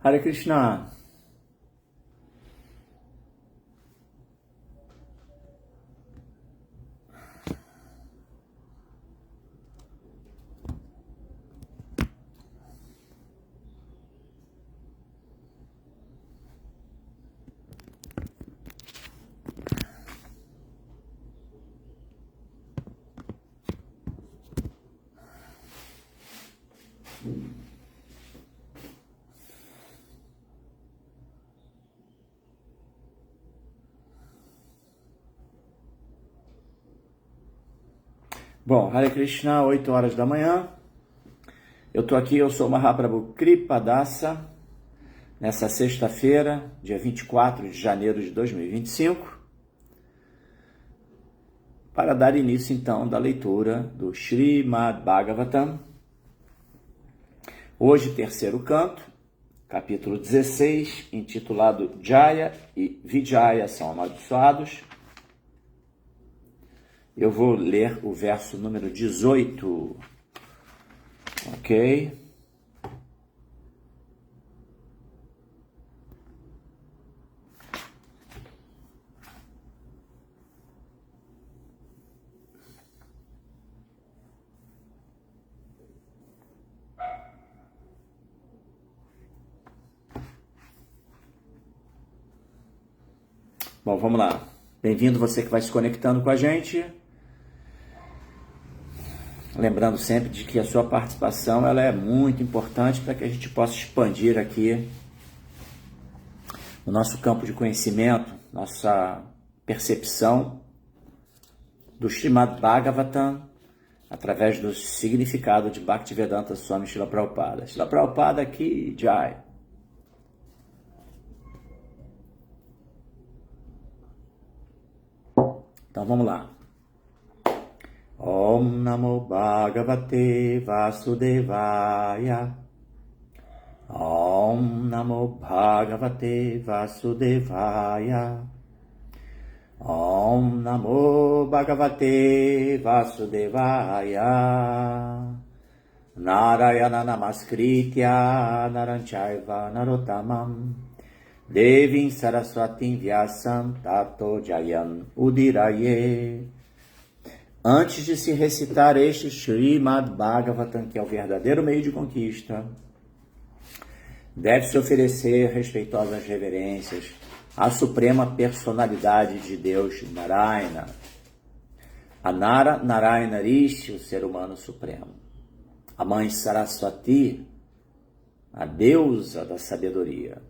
Hare Krishna. Bom, Hare Krishna, 8 horas da manhã. Eu tô aqui, eu sou Mahaprabhu Kripadasa, nessa sexta-feira, dia 24 de janeiro de 2025, para dar início, então, da leitura do Srimad Bhagavatam. Hoje, terceiro canto, capítulo 16, intitulado Jaya e Vijaya são amaldiçoados. Eu vou ler o verso número 18, ok? Bom, vamos lá. Bem-vindo você que vai se conectando com a gente. Lembrando sempre de que a sua participação ela é muito importante para que a gente possa expandir aqui o nosso campo de conhecimento, nossa percepção do Srimad Bhagavatam através do significado de Bhaktivedanta Swami Srila Prabhupada. Srila Prabhupada aqui, Jai. Então vamos lá. Om Namo Bhagavate Vasudevaya. Om Namo Bhagavate Vasudevaya. Om Namo Bhagavate Vasudevaya. Narayana Namaskritya Naranchaiva Narottamam Devim Saraswatim Vyasam Tato Jayam Udiraye. Antes de se recitar este Srimad Bhagavatam, que é o verdadeiro meio de conquista, deve-se oferecer respeitosas reverências à suprema personalidade de Deus, Narayana, a Narayana Rishi, o ser humano supremo, a mãe Saraswati, a deusa da sabedoria,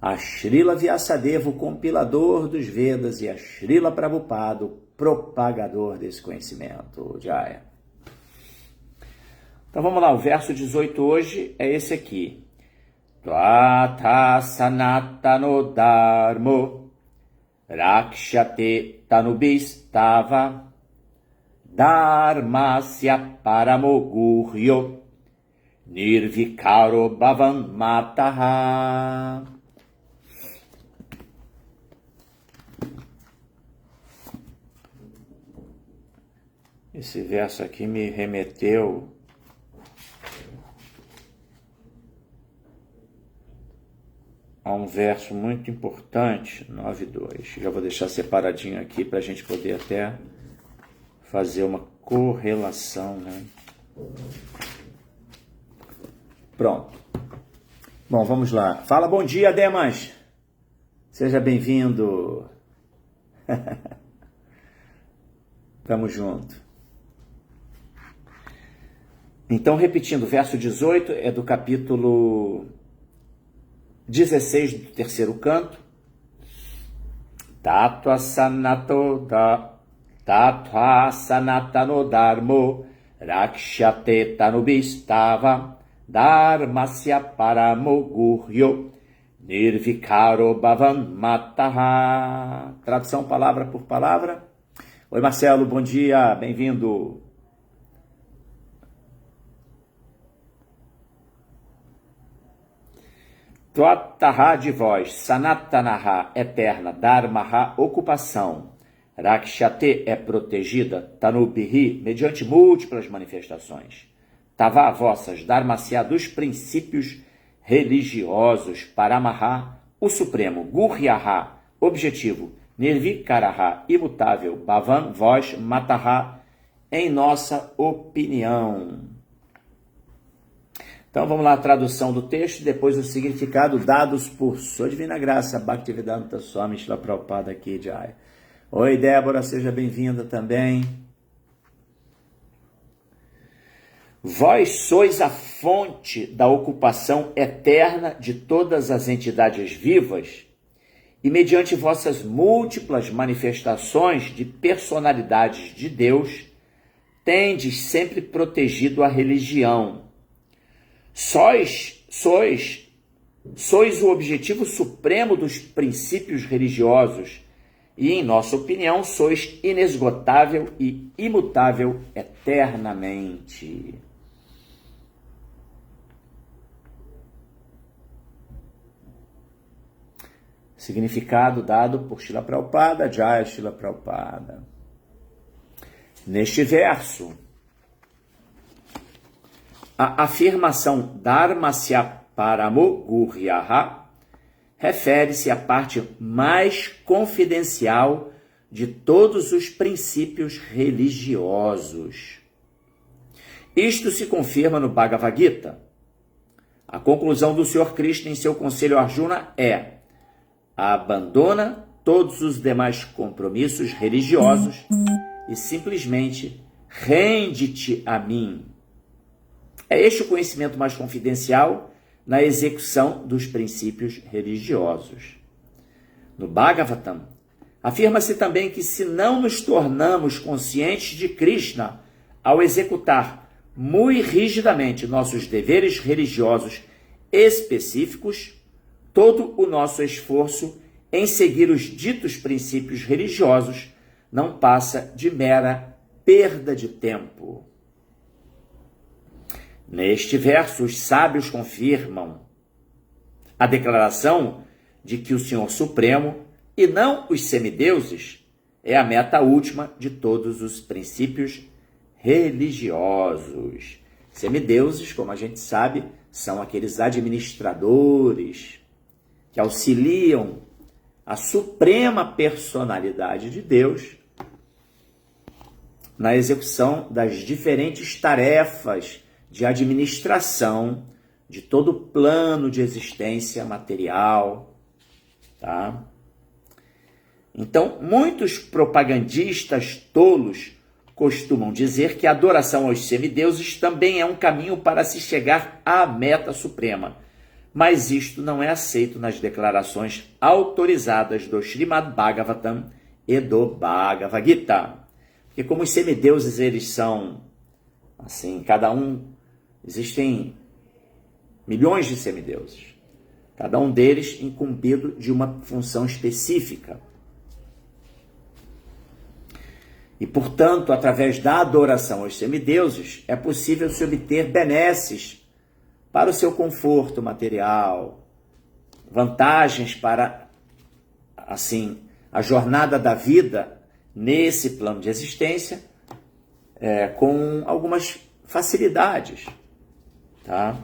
a Srila Vyasadeva, o compilador dos Vedas, e a Srila Prabhupada, o propagador desse conhecimento. Jaya. Então vamos lá, o verso 18 hoje é esse aqui. Tvata sanatano dharmo rakshate tanubhistava dharmasya paramoguryo nirvikaro bhavan mataha. Esse verso aqui me remeteu a um verso muito importante, 9.2. Já vou deixar separadinho aqui para a gente poder até fazer uma correlação, né? Pronto. Bom, vamos lá. Fala, bom dia, Demas. Seja bem-vindo. Tamo junto. Então, repetindo, o verso 18 é do capítulo 16 do terceiro canto. Tattva sanatano dharmo rakshate tanubhistava dharmasya paramoguryo nirvikaro bhavan mataha. Tradução palavra por palavra. Oi, Marcelo, bom dia, bem-vindo. Tvataha de voz, Sanatanaha, eterna, Dharmaha, ocupação, Rakshate é protegida, Tanubhihi, mediante múltiplas manifestações, Tava, vossas, Dharmasya, dos princípios religiosos, Paramaha, o Supremo, Guryaha, objetivo, Nirvikaraha, imutável, Bhavan, voz, Mataha, em nossa opinião. Então vamos lá, a tradução do texto, depois o significado dados por Sua Divina Graça, Bhaktivedanta Swami Srila Prabhupada aqui, Jai. Oi, Débora, seja bem-vinda também. Vós sois a fonte da ocupação eterna de todas as entidades vivas e, mediante vossas múltiplas manifestações de personalidades de Deus, tendes sempre protegido a religião. Sois o objetivo supremo dos princípios religiosos e, em nossa opinião, sois inesgotável e imutável eternamente. Significado dado por Srila Prabhupada, Jaya Srila Prabhupada. Neste verso, a afirmação Dharmasya Paramo Guryaha refere-se à parte mais confidencial de todos os princípios religiosos. Isto se confirma no Bhagavad Gita. A conclusão do Senhor Krishna em seu conselho a Arjuna é: abandona todos os demais compromissos religiosos e simplesmente rende-te a mim. É este o conhecimento mais confidencial na execução dos princípios religiosos. No Bhagavatam, afirma-se também que se não nos tornamos conscientes de Krishna ao executar muito rigidamente nossos deveres religiosos específicos, todo o nosso esforço em seguir os ditos princípios religiosos não passa de mera perda de tempo. Neste verso, os sábios confirmam a declaração de que o Senhor Supremo, e não os semideuses, é a meta última de todos os princípios religiosos. Semideuses, como a gente sabe, são aqueles administradores que auxiliam a suprema personalidade de Deus na execução das diferentes tarefas de administração de todo o plano de existência material, tá? Então, muitos propagandistas tolos costumam dizer que a adoração aos semideuses também é um caminho para se chegar à meta suprema, mas isto não é aceito nas declarações autorizadas do Srimad Bhagavatam e do Bhagavad Gita. Porque como os semideuses, eles são, assim, cada um, existem milhões de semideuses, cada um deles incumbido de uma função específica. E, portanto, através da adoração aos semideuses, é possível se obter benesses para o seu conforto material, vantagens para, assim, a jornada da vida nesse plano de existência, com algumas facilidades, tá?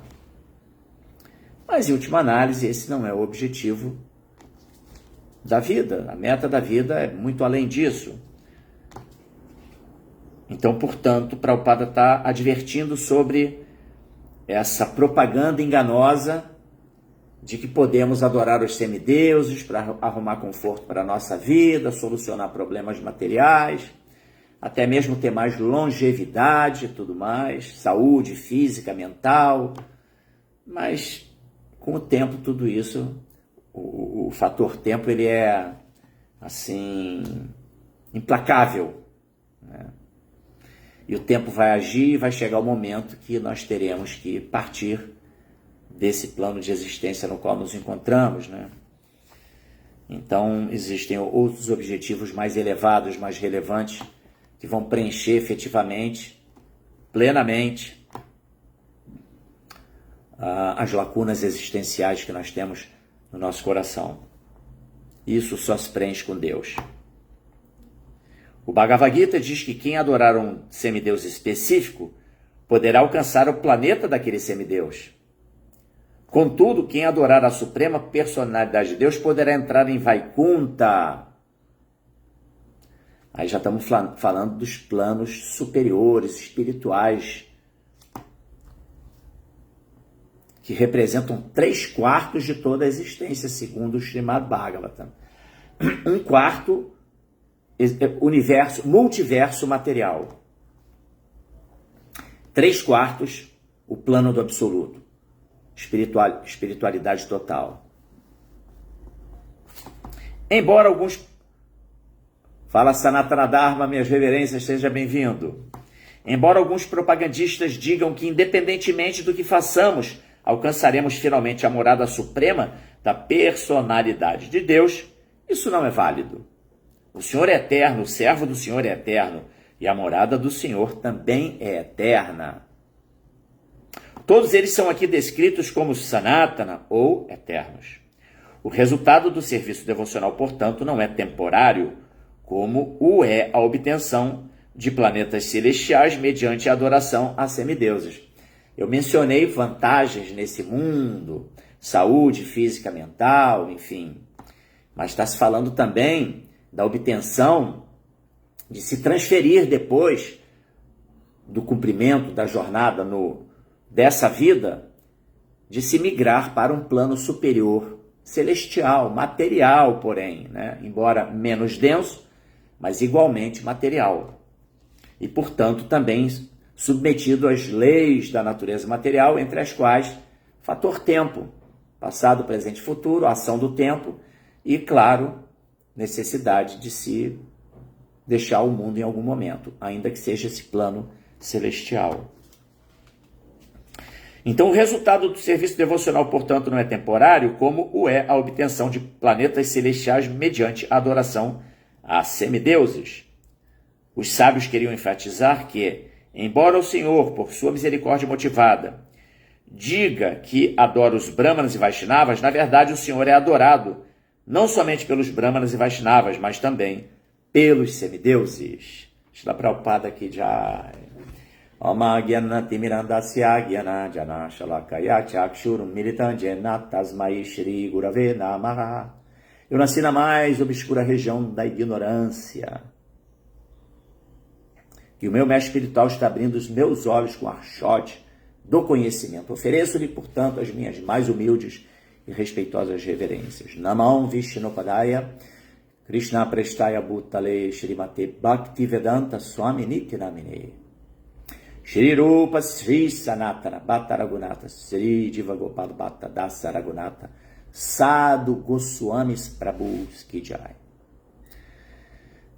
Mas, em última análise, esse não é o objetivo da vida. A meta da vida é muito além disso. Então, portanto, Prabhupada está advertindo sobre essa propaganda enganosa de que podemos adorar os semideuses para arrumar conforto para a nossa vida, solucionar problemas materiais, até mesmo ter mais longevidade e tudo mais, saúde física, mental. Mas, com o tempo, tudo isso, o fator tempo, ele é, assim, implacável, né? E o tempo vai agir e vai chegar o momento que nós teremos que partir desse plano de existência no qual nos encontramos, né? Então, existem outros objetivos mais elevados, mais relevantes, que vão preencher efetivamente, plenamente, as lacunas existenciais que nós temos no nosso coração. Isso só se preenche com Deus. O Bhagavad Gita diz que quem adorar um semideus específico poderá alcançar o planeta daquele semideus. Contudo, quem adorar a suprema personalidade de Deus poderá entrar em Vaikunta. Aí já estamos falando dos planos superiores, espirituais, que representam 3/4 de toda a existência, segundo o Srimad Bhagavatam. 1/4, universo, multiverso material. 3/4, o plano do absoluto, espiritualidade total. Embora alguns... Fala Sanatana Dharma, minhas reverências, seja bem-vindo. Embora alguns propagandistas digam que, independentemente do que façamos, alcançaremos finalmente a morada suprema da personalidade de Deus, isso não é válido. O Senhor é eterno, o servo do Senhor é eterno, e a morada do Senhor também é eterna. Todos eles são aqui descritos como Sanatana ou eternos. O resultado do serviço devocional, portanto, não é temporário, como o é a obtenção de planetas celestiais mediante a adoração a semideuses. Eu mencionei vantagens nesse mundo, saúde física, mental, enfim. Mas está se falando também da obtenção de se transferir depois do cumprimento da jornada dessa vida, de se migrar para um plano superior, celestial, material, porém, né? Embora menos denso, mas igualmente material. E, portanto, também submetido às leis da natureza material, entre as quais fator tempo, passado, presente e futuro, ação do tempo e, claro, necessidade de se deixar o mundo em algum momento, ainda que seja esse plano celestial. Então, o resultado do serviço devocional, portanto, não é temporário, como o é a obtenção de planetas celestiais mediante a adoração a semideuses. Os sábios queriam enfatizar que, embora o Senhor, por sua misericórdia motivada, diga que adora os Brahmanas e Vaishnavas, na verdade o Senhor é adorado, não somente pelos Brahmanas e Vaishnavas, mas também pelos semideuses. Shila Prabhupada aqui já... Oma Gyanati Mirandasya Gyana Jana Shalakaya Chakshurum Militanjena Tasmai Shri Gurave Namaha. Eu nasci na mais obscura região da ignorância. E o meu mestre espiritual está abrindo os meus olhos com archote do conhecimento. Ofereço-lhe, portanto, as minhas mais humildes e respeitosas reverências. Namam Vishnupadaya, Krishna Prestaya Bhutale, Srimate Bhaktivedanta Swami Nityanamine. Shri Rupa Sri Sanatana Bhatta Raghunatha Sri Divagopal Bhatta Dasa Raghunatha Sadhu Goswamis Prabhus Ki Jai.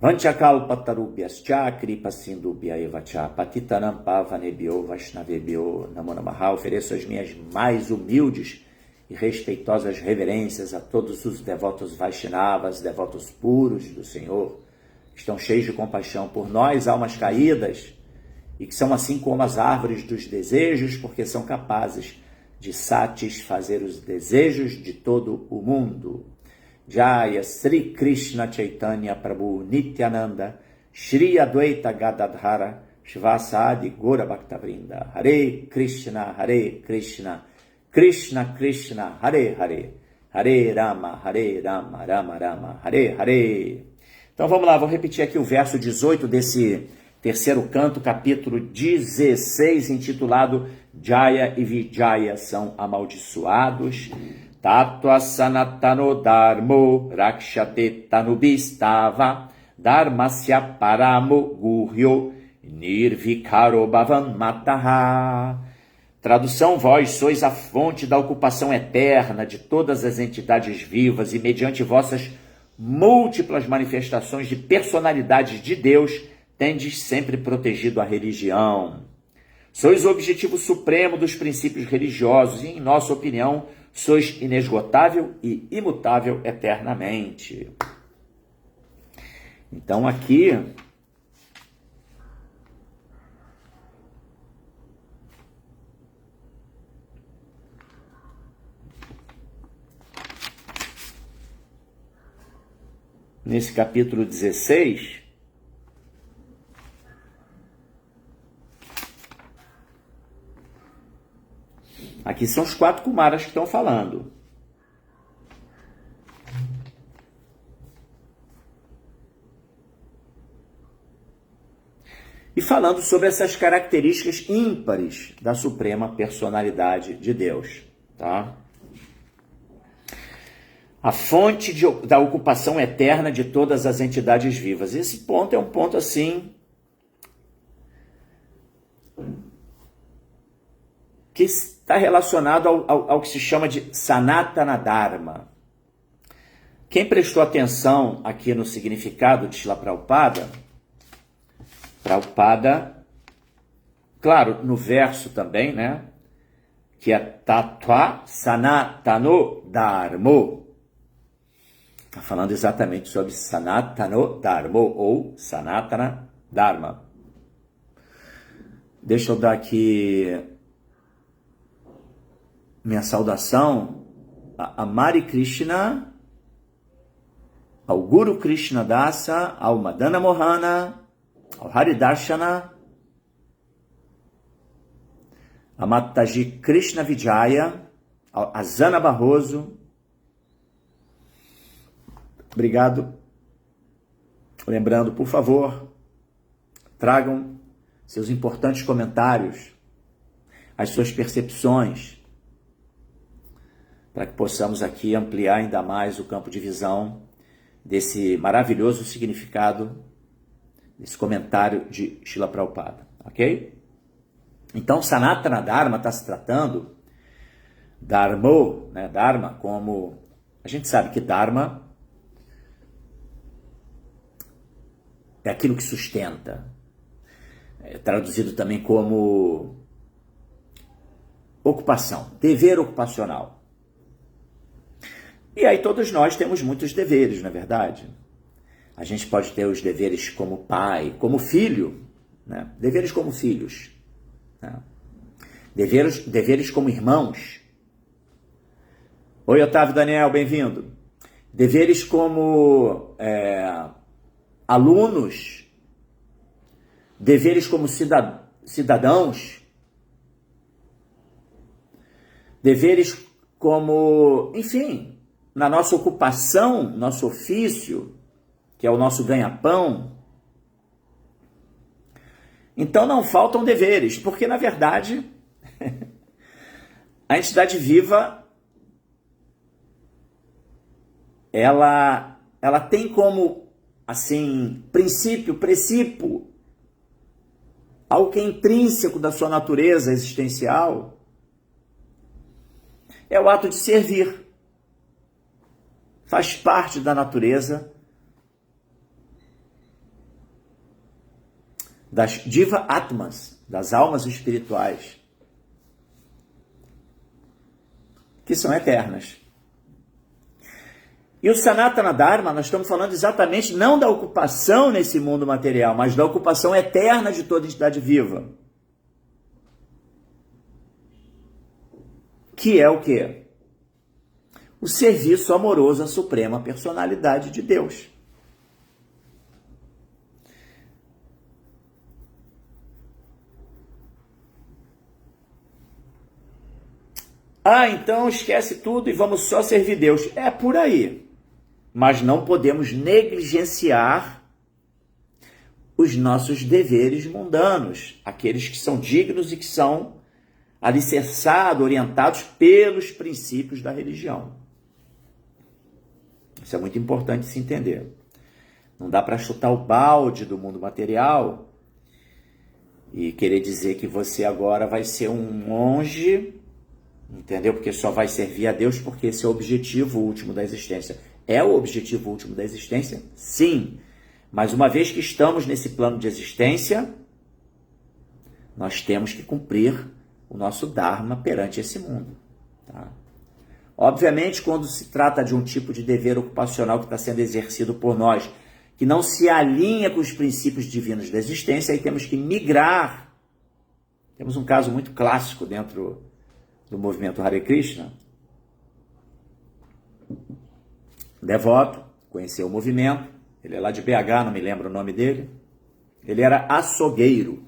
Vanchakalpatarubhyas cha kripa sindubhya eva cha patitanam pavanebhyo vaishnavebhyo namo namaha. Ofereço as minhas mais humildes e respeitosas reverências a todos os devotos Vaishnavas, devotos puros do Senhor, que estão cheios de compaixão por nós, almas caídas, e que são assim como as árvores dos desejos, porque são capazes de satisfazer os desejos de todo o mundo. Jaya Sri Krishna Chaitanya Prabhu Nityananda Shri Advaita Gadadhara Shivasadi Gora Bhaktavrinda. Hare Krishna, Krishna Krishna, Hare Hare, Hare Rama, Rama Rama, Hare Hare. Então vamos lá, vou repetir aqui o verso 18 desse terceiro canto, capítulo 16, intitulado Jaya e Vijaya são amaldiçoados. Tattva sanatano dharmo rakshate tanubhistava dharmasya paramo guryo nirvikaro bhavan mataha. Tradução: vós sois a fonte da ocupação eterna de todas as entidades vivas e mediante vossas múltiplas manifestações de personalidades de Deus tendes sempre protegido a religião. Sois o objetivo supremo dos princípios religiosos e, em nossa opinião, sois inesgotável e imutável eternamente. Então aqui nesse capítulo 16, Aqui são os 4 Kumaras que estão falando. E falando sobre essas características ímpares da Suprema Personalidade de Deus, tá? A fonte da ocupação eterna de todas as entidades vivas. Esse ponto é um ponto assim que está relacionado ao que se chama de Sanatana Dharma. Quem prestou atenção aqui no significado de Srila Prabhupada, claro, no verso também, né? Que é Tattva Sanatano Dharmo. Está falando exatamente sobre Sanatano Dharmo ou Sanatana Dharma. Deixa eu dar aqui minha saudação a Mari Krishna, ao Guru Krishna Dasa, ao Madana Mohana, ao Haridarshana, a Mataji Krishna Vijaya, a Zana Barroso. Obrigado. Lembrando, por favor, tragam seus importantes comentários, as suas percepções, para que possamos aqui ampliar ainda mais o campo de visão desse maravilhoso significado, desse comentário de Srila Prabhupada, ok? Então, Sanatana Dharma está se tratando, Dharma, né? Dharma como... A gente sabe que Dharma é aquilo que sustenta. É traduzido também como ocupação, dever ocupacional. E aí todos nós temos muitos deveres, não é verdade? A gente pode ter os deveres como pai, como filho, né? Deveres como filhos, né? Deveres como irmãos. Oi, Otávio Daniel, bem-vindo. Deveres como alunos, deveres como cidadãos, deveres como, enfim, na nossa ocupação, nosso ofício, que é o nosso ganha-pão. Então não faltam deveres, porque na verdade a entidade viva ela tem como assim princípio, algo que é intrínseco da sua natureza existencial, é o ato de servir. Faz parte da natureza das Diva Atmas, das almas espirituais, que são eternas. E o Sanatana Dharma, nós estamos falando exatamente não da ocupação nesse mundo material, mas da ocupação eterna de toda entidade viva. Que é o quê? O serviço amoroso à Suprema Personalidade de Deus. Ah, então esquece tudo e vamos só servir Deus. É por aí. Mas não podemos negligenciar os nossos deveres mundanos, aqueles que são dignos e que são alicerçados, orientados pelos princípios da religião. Isso é muito importante se entender. Não dá para chutar o balde do mundo material e querer dizer que você agora vai ser um monge, entendeu? Porque só vai servir a Deus porque esse é o objetivo último da existência. É o objetivo último da existência? Sim. Mas uma vez que estamos nesse plano de existência, nós temos que cumprir o nosso Dharma perante esse mundo, tá? Obviamente, quando se trata de um tipo de dever ocupacional que está sendo exercido por nós, que não se alinha com os princípios divinos da existência, aí temos que migrar. Temos um caso muito clássico dentro do movimento Hare Krishna. Devoto, conheceu o movimento, ele é lá de BH, não me lembro o nome dele. Ele era açougueiro.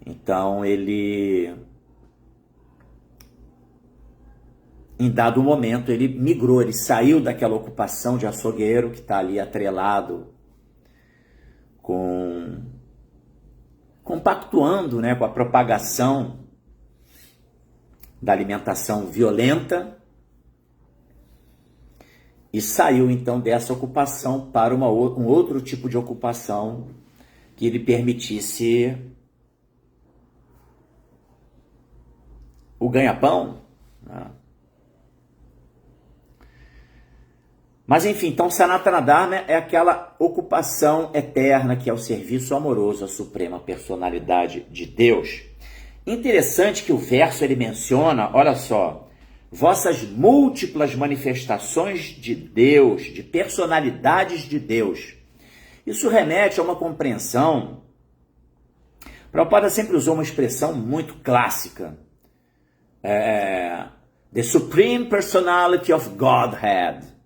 Então ele, em dado momento, ele migrou, ele saiu daquela ocupação de açougueiro que está ali atrelado compactuando, né, com a propagação da alimentação violenta, e saiu então dessa ocupação para um outro tipo de ocupação que lhe permitisse o ganha-pão, né? Mas enfim, então Sanatana Dharma é aquela ocupação eterna que é o serviço amoroso à suprema personalidade de Deus. Interessante que o verso ele menciona, olha só, vossas múltiplas manifestações de Deus, de personalidades de Deus. Isso remete a uma compreensão. Prabhupada sempre usou uma expressão muito clássica. The Supreme Personality of Godhead.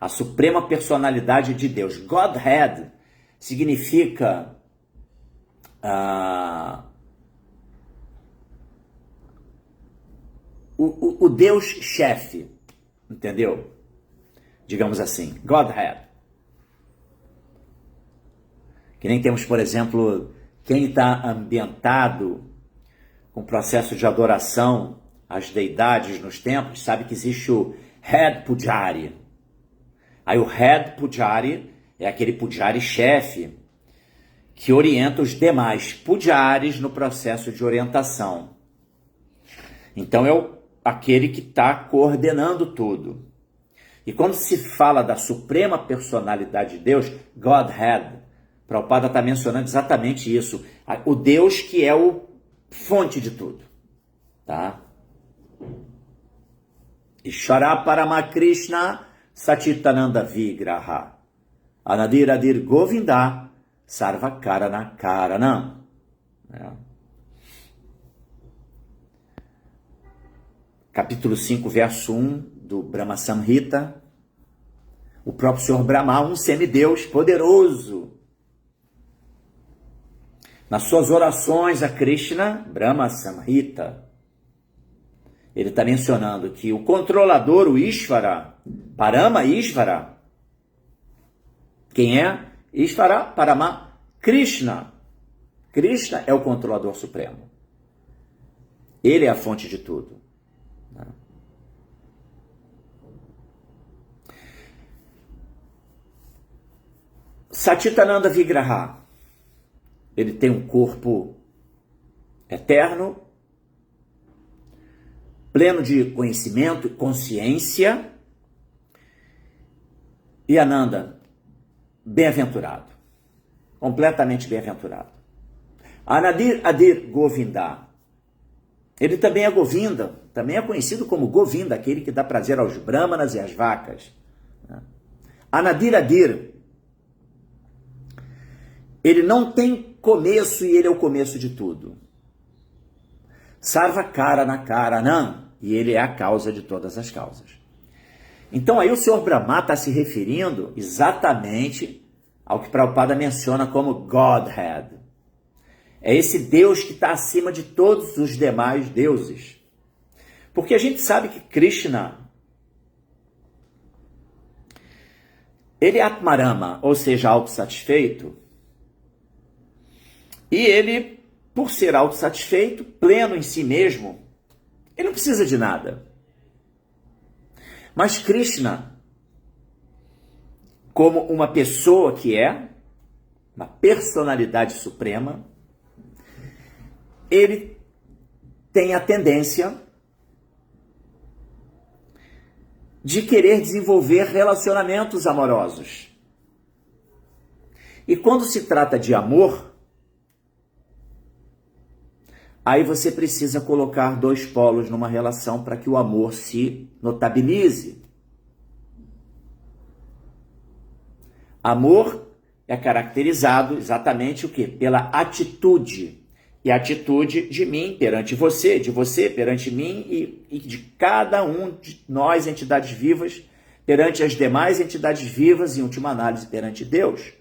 A suprema personalidade de Deus. Godhead significa o Deus chefe, entendeu? Digamos assim, Godhead. Que nem temos, por exemplo, quem está ambientado com o processo de adoração às deidades nos templos, sabe que existe o Head Pujari. Aí o Head Pujari é aquele Pujari chefe que orienta os demais Pujaris no processo de orientação. Então é aquele que está coordenando tudo. E quando se fala da suprema personalidade de Deus, Godhead, Prabhupada está mencionando exatamente isso. O Deus que é o fonte de tudo. Tá? Ishvara Paramakrishna Sachitananda Vigraha Anadiradir Govinda Sarvakarana Karanam. Capítulo 5, verso 1 do Brahma Samhita. O próprio Senhor Brahma, um semideus poderoso. Nas suas orações a Krishna, Brahma Samhita, ele está mencionando que o controlador, o Ishvara, Parama Ishvara, quem é? Ishvara Parama Krishna. Krishna é o controlador supremo. Ele é a fonte de tudo. Sachitananda Vigraha, ele tem um corpo eterno, pleno de conhecimento, consciência, e Ananda, bem-aventurado, completamente bem-aventurado. Anadir Adir Govinda, ele também é Govinda, também é conhecido como Govinda, aquele que dá prazer aos brahmanas e às vacas. Anadir Adir, ele não tem começo e ele é o começo de tudo. Sarva Karana Karanam, e ele é a causa de todas as causas. Então aí o Senhor Brahma está se referindo exatamente ao que Prabhupada menciona como Godhead. É esse Deus que está acima de todos os demais deuses. Porque a gente sabe que Krishna, ele é Atmarama, ou seja, autossatisfeito, e ele, por ser autossatisfeito, pleno em si mesmo, ele não precisa de nada. Mas Krishna, como uma pessoa que é, uma personalidade suprema, ele tem a tendência de querer desenvolver relacionamentos amorosos. E quando se trata de amor, aí você precisa colocar dois polos numa relação para que o amor se notabilize. Amor é caracterizado exatamente o quê? Pela atitude. E a atitude de mim perante você, de você perante mim e de cada um de nós, entidades vivas, perante as demais entidades vivas, em última análise, perante Deus.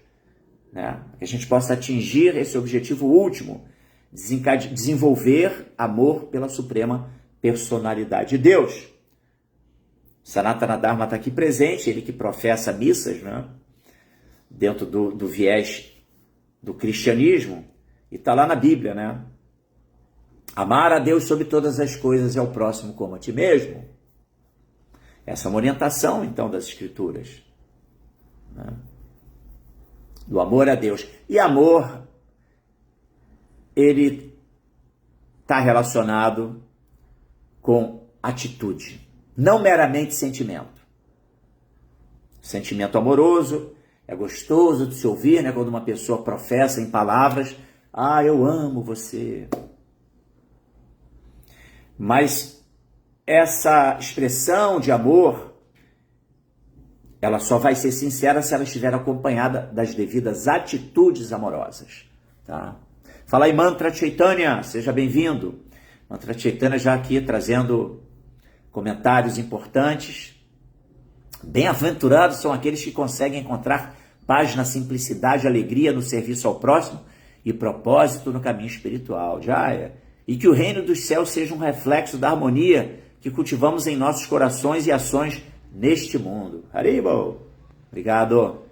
Né? Que a gente possa atingir esse objetivo último, desenvolver amor pela suprema personalidade de Deus. Sanatana Dharma está aqui presente, ele que professa missas, né? Dentro do viés do cristianismo, e está lá na Bíblia, né? Amar a Deus sobre todas as coisas e ao próximo como a ti mesmo. Essa é uma orientação, então, das Escrituras, né? Do amor a Deus. E amor, ele está relacionado com atitude, não meramente sentimento. Sentimento amoroso é gostoso de se ouvir, né? Quando uma pessoa professa em palavras, eu amo você. Mas essa expressão de amor, ela só vai ser sincera se ela estiver acompanhada das devidas atitudes amorosas, tá? Fala aí, Mantra Chaitanya, seja bem-vindo. Mantra Chaitanya já aqui trazendo comentários importantes. Bem-aventurados são aqueles que conseguem encontrar paz na simplicidade, alegria no serviço ao próximo e propósito no caminho espiritual. Jaya. E que o reino dos céus seja um reflexo da harmonia que cultivamos em nossos corações e ações neste mundo. Haribo! Obrigado.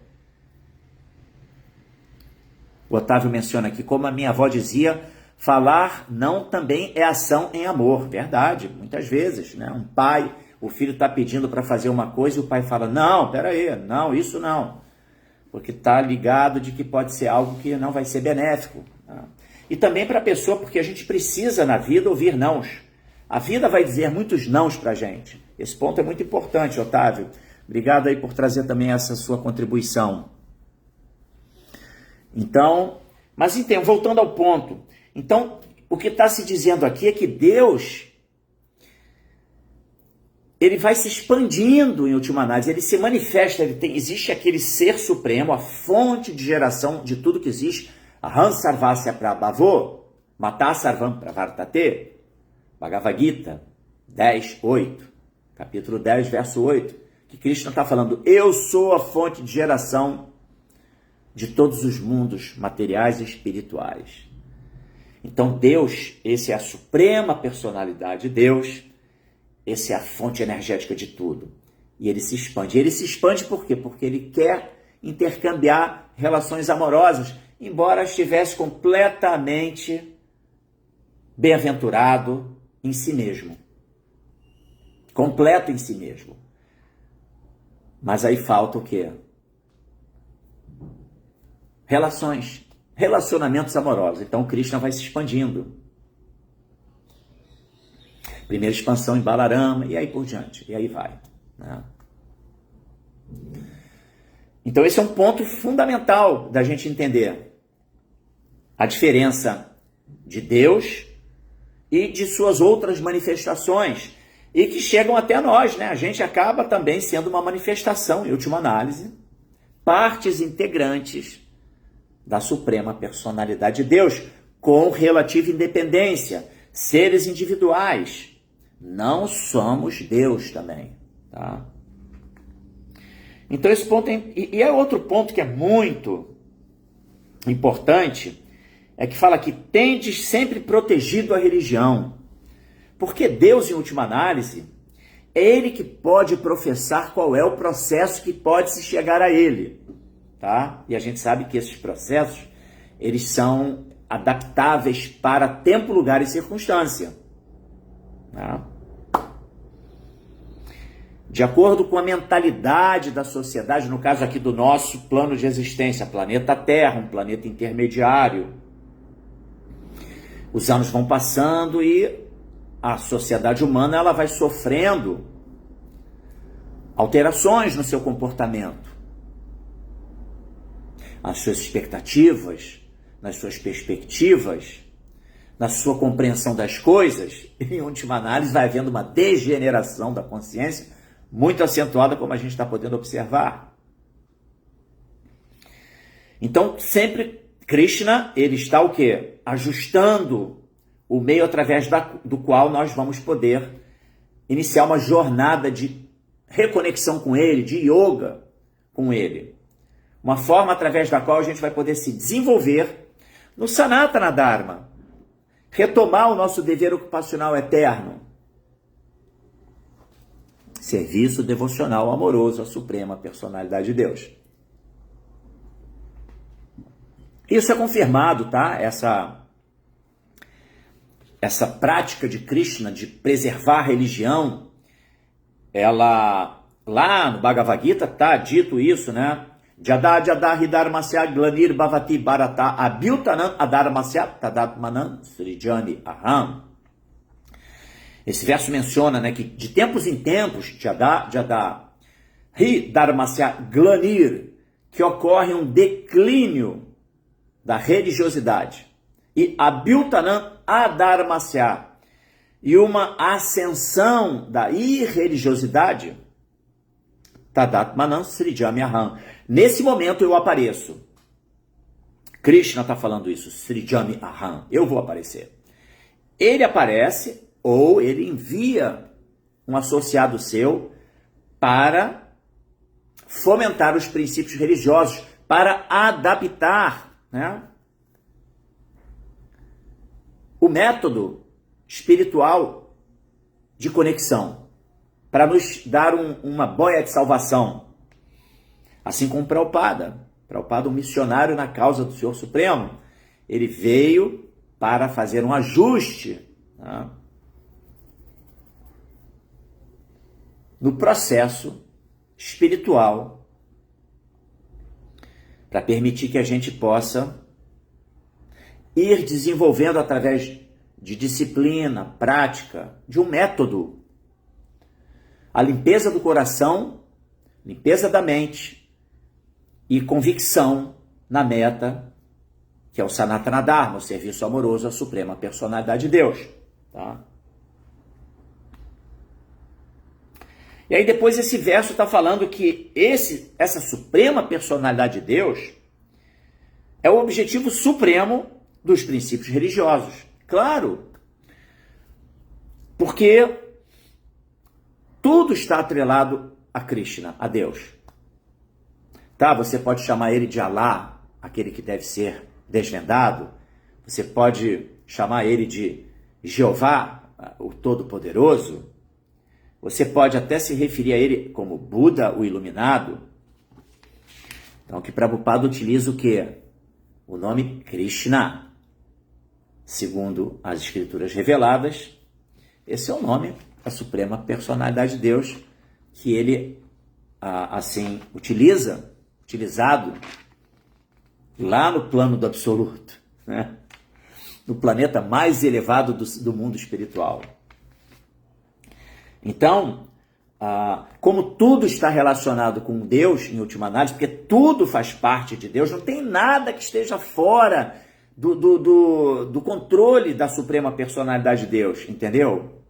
O Otávio menciona aqui, como a minha avó dizia, falar não também é ação em amor. Verdade, muitas vezes, né? Um pai, o filho está pedindo para fazer uma coisa e o pai fala, não, peraí, não, isso não. Porque está ligado de que pode ser algo que não vai ser benéfico. Tá? E também para a pessoa, porque a gente precisa na vida ouvir nãos. A vida vai dizer muitos nãos para a gente. Esse ponto é muito importante, Otávio. Obrigado aí por trazer também essa sua contribuição. Então, mas então, voltando ao ponto. Então, o que está se dizendo aqui é que Deus, ele vai se expandindo em última análise, ele se manifesta, existe aquele ser supremo, a fonte de geração de tudo que existe, Aham Sarvasya Prabhavo, Mata Sarvam Pravartate, Bhagavad Gita 10:8, capítulo 10, verso 8, que Krishna está falando, eu sou a fonte de geração de todos os mundos materiais e espirituais. Então Deus, esse é a suprema personalidade de Deus, essa é a fonte energética de tudo. E ele se expande. Ele se expande por quê? Porque ele quer intercambiar relações amorosas, embora estivesse completamente bem-aventurado em si mesmo. Completo em si mesmo. Mas aí falta o quê? Relacionamentos amorosos. Então Krishna vai se expandindo. Primeira expansão em Balarama, e aí por diante, e aí vai, né? Então esse é um ponto fundamental da gente entender a diferença de Deus e de suas outras manifestações, e que chegam até nós, né? A gente acaba também sendo uma manifestação, em última análise, partes integrantes da suprema personalidade de Deus, com relativa independência, seres individuais. Não somos Deus também, tá? Então esse ponto é outro ponto que é muito importante, é que fala que tendes sempre protegido a religião, porque Deus, em última análise, é Ele que pode professar qual é o processo que pode se chegar a Ele, tá? E a gente sabe que esses processos, eles são adaptáveis para tempo, lugar e circunstância, tá? De acordo com a mentalidade da sociedade, no caso aqui do nosso plano de existência, planeta Terra, um planeta intermediário, os anos vão passando e a sociedade humana ela vai sofrendo alterações no seu comportamento, nas suas expectativas, nas suas perspectivas, na sua compreensão das coisas. Em última análise, vai havendo uma degeneração da consciência muito acentuada, como a gente está podendo observar. Então, sempre Krishna, ele está o quê? Ajustando o meio através do qual nós vamos poder iniciar uma jornada de reconexão com ele, de yoga com ele. Uma forma através da qual a gente vai poder se desenvolver no Sanatana Dharma, retomar o nosso dever ocupacional eterno. Serviço devocional amoroso à Suprema Personalidade de Deus. Isso é confirmado, tá? Essa prática de Krishna de preservar a religião, ela, lá no Bhagavad Gita, tá dito isso, né? Jada hridharmasya glanir bhavati bharata abhyutanam adharmasya tadatmanam srijani aham. Esse verso menciona, né, que de tempos em tempos, Jada hridharmasya glanir, que ocorre um declínio da religiosidade, e abhyutanam adharmasya, e uma ascensão da irreligiosidade, tadatmanam srijami aham. Nesse momento eu apareço. Krishna está falando isso, srijami aham, eu vou aparecer. Ele aparece ou ele envia um associado seu para fomentar os princípios religiosos, para adaptar, né, o método espiritual de conexão, para nos dar uma boia de salvação. Assim como Prabhupada, um missionário na causa do Senhor Supremo, ele veio para fazer um ajuste, né, no processo espiritual, para permitir que a gente possa ir desenvolvendo através de disciplina, prática, de um método, a limpeza do coração, limpeza da mente e convicção na meta, que é o Sanatana Dharma, o serviço amoroso à Suprema Personalidade de Deus. Tá? E aí depois esse verso está falando que essa Suprema Personalidade de Deus é o objetivo supremo dos princípios religiosos. Claro, porque tudo está atrelado a Krishna, a Deus. Tá? Você pode chamar ele de Alá, aquele que deve ser desvendado. Você pode chamar ele de Jeová, o Todo-Poderoso. Você pode até se referir a ele como Buda, o Iluminado. Então, que Prabhupada utiliza o quê? O nome Krishna. Segundo as escrituras reveladas, esse é o nome da Suprema Personalidade de Deus, que ele, assim, utilizado lá no plano do absoluto, né? No planeta mais elevado do mundo espiritual. Então, como tudo está relacionado com Deus, em última análise, porque tudo faz parte de Deus, não tem nada que esteja fora do controle da Suprema Personalidade de Deus, entendeu?